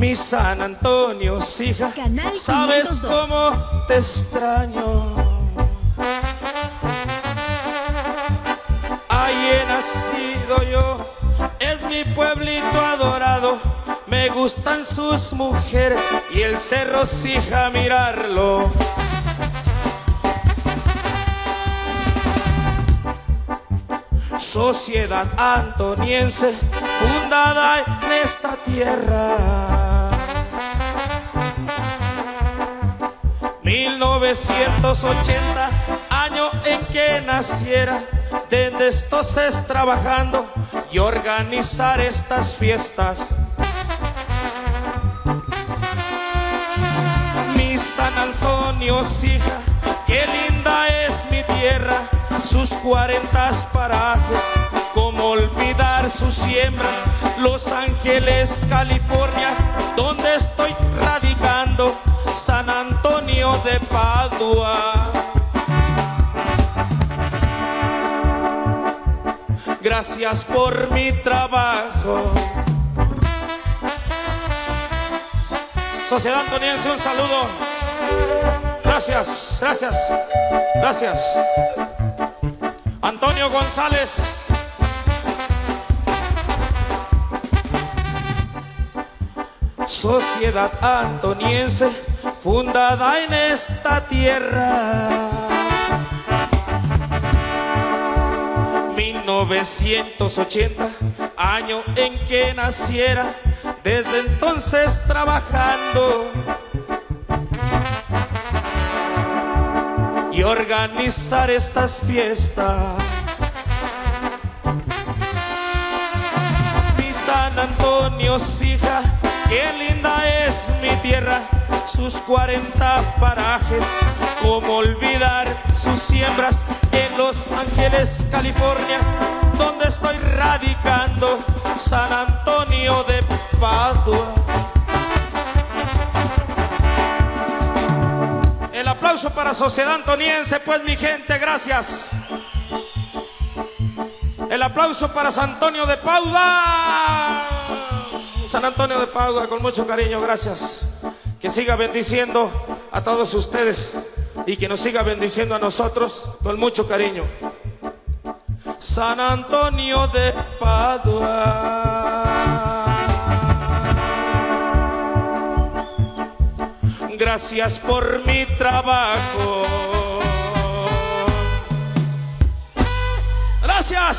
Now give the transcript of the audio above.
Mi San Antonio, hija, Canal sabes 502. cómo te extraño. Ahí he nacido yo, es mi pueblito adorado. Me gustan sus mujeres y el cerro, hija, mirarlo. Sociedad antoniense, fundada en esta tierra. 1980, año en que naciera. Desde entonces trabajando y organizar estas fiestas. Mi San Antonio, hija, qué linda es mi tierra. Sus 40 parajes, cómo olvidar sus siembras. Los Ángeles, California, donde estoy radicando. San Antonio de Padua. Gracias por mi trabajo. Sociedad Antoniense, un saludo. Gracias, gracias, gracias. Antonio González. Sociedad Antoniense, fundada en esta tierra. 1980, año en que naciera. Desde entonces trabajando y organizar estas fiestas. Mi San Antonio, hija, qué linda es mi tierra. Sus 40 parajes, cómo olvidar sus siembras. En Los Ángeles, California, donde estoy radicando. San Antonio de Padua. El aplauso para Sociedad Antoniense, pues, mi gente, gracias. El aplauso para San Antonio de Padua. San Antonio de Padua, con mucho cariño, gracias. Que siga bendiciendo a todos ustedes y que nos siga bendiciendo a nosotros con mucho cariño. San Antonio de Padua. Gracias por mi trabajo. Gracias.